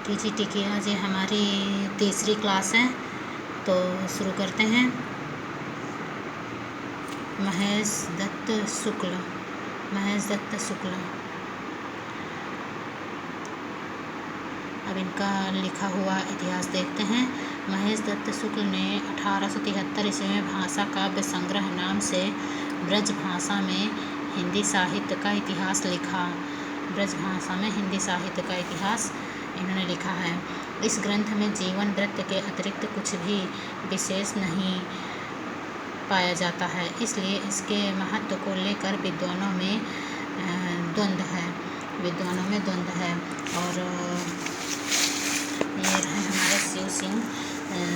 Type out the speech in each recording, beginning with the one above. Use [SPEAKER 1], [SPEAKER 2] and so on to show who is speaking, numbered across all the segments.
[SPEAKER 1] TGT की आज ये हमारी तीसरी क्लास है, तो शुरू करते हैं। महेश दत्त शुक्ल। अब इनका लिखा हुआ इतिहास देखते हैं। महेश दत्त शुक्ल ने 1873 ईस्वी में भाषा काव्य संग्रह नाम से ब्रज भाषा में हिंदी साहित्य का इतिहास लिखा। ब्रज भाषा में हिंदी साहित्य का इतिहास इन्होंने लिखा है। इस ग्रंथ में जीवन वृत्त के अतिरिक्त कुछ भी विशेष नहीं पाया जाता है, इसलिए इसके महत्व को लेकर विद्वानों में द्वंद्व है। और ये रहे हमारे शिव सिंह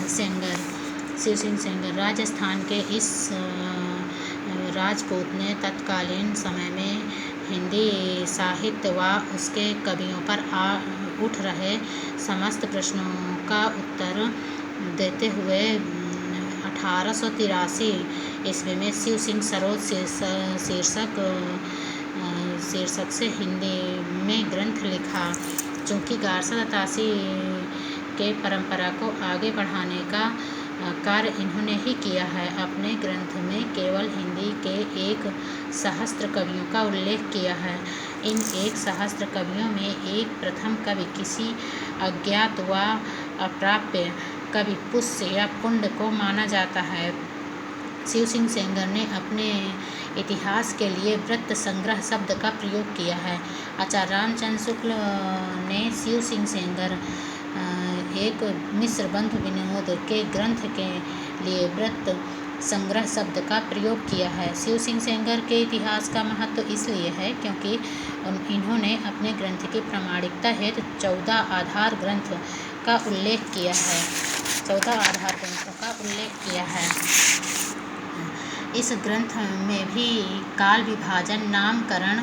[SPEAKER 1] सेंगर। राजस्थान के इस राजपूत ने तत्कालीन समय में हिंदी साहित्य व उसके कवियों पर उठ रहे समस्त प्रश्नों का उत्तर देते हुए 1883 ईस्वी में शिव सिंह सरोद शीर्षक से हिंदी में ग्रंथ लिखा। चूँकि गारसा तासी के परंपरा को आगे बढ़ाने का कार्य इन्होंने ही किया है, अपने ग्रंथ में केवल हिंदी के 1 सहस्त्र कवियों का उल्लेख किया है। इन 1 सहस्त्र कवियों में एक प्रथम कवि किसी अज्ञात व अप्राप्य कवि पुष्य या पुंड को माना जाता है। शिव सिंह सेंगर ने अपने इतिहास के लिए वृत्त संग्रह शब्द का प्रयोग किया है। आचार्य रामचंद्र शुक्ल ने शिव सिंह सेंगर एक मिश्र बंधु विनोद के ग्रंथ के लिए वृत्त संग्रह शब्द का प्रयोग किया है। शिव सिंह सेंगर के इतिहास का महत्व इसलिए है क्योंकि इन्होंने अपने ग्रंथ की प्रामाणिकता हेतु 14 आधार ग्रंथों का उल्लेख किया है। इस ग्रंथ में भी काल विभाजन, नामकरण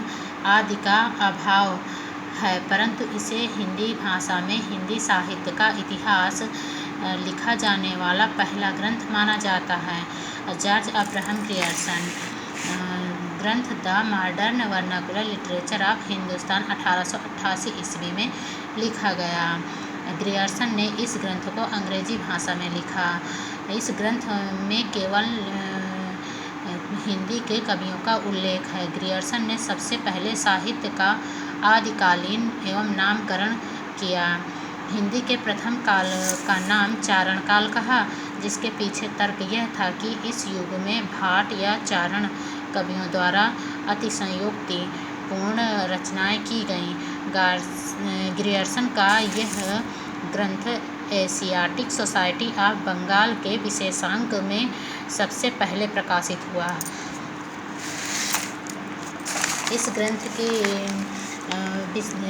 [SPEAKER 1] आदि का अभाव है, परंतु इसे हिंदी भाषा में हिंदी साहित्य का इतिहास लिखा जाने वाला पहला ग्रंथ माना जाता है। जॉर्ज अब्राहम ग्रियर्सन ग्रंथ the modern vernacular literature of Hindustan 1888 ईस्वी में लिखा गया। ग्रियर्सन ने इस ग्रंथ को अंग्रेजी भाषा में लिखा। इस ग्रंथ में केवल हिंदी के कवियों का उल्लेख है। ग्रियर्सन ने सबसे पहले साहित्य का आदिकालीन एवं नामकरण किया। हिंदी के प्रथम काल का नाम चारण काल कहा, जिसके पीछे तर्क यह था कि इस युग में भाट या चारण कवियों द्वारा अतिशयोक्ति पूर्ण रचनाएं की गईं। ग्रियर्सन का यह ग्रंथ एशियाटिक सोसाइटी ऑफ बंगाल के विशेषांक में सबसे पहले प्रकाशित हुआ। इस ग्रंथ की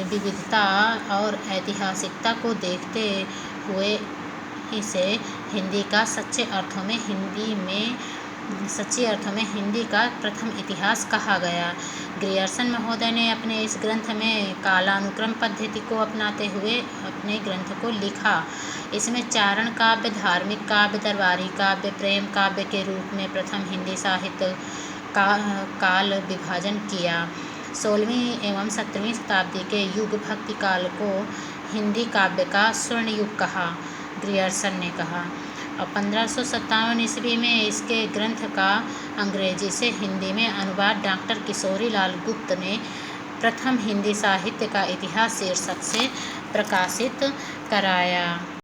[SPEAKER 1] विविधता और ऐतिहासिकता को देखते हुए इसे हिंदी का सच्चे अर्थों में हिंदी का प्रथम इतिहास कहा गया। ग्रियर्सन महोदय ने अपने इस ग्रंथ में कालानुक्रम पद्धति को अपनाते हुए अपने ग्रंथ को लिखा। इसमें चारण काव्य, धार्मिक काव्य, दरबारी काव्य, प्रेम काव्य के रूप में प्रथम हिंदी साहित्य का काल विभाजन किया। 16वीं एवं 17वीं शताब्दी के युग भक्ति काल को हिंदी काव्य का स्वर्ण युग कहा, ग्रियर्सन ने कहा। और 1557 ईस्वी में इसके ग्रंथ का अंग्रेजी से हिंदी में अनुवाद डॉक्टर किशोरी लाल गुप्त ने प्रथम हिंदी साहित्य का इतिहास शीर्षक से प्रकाशित कराया।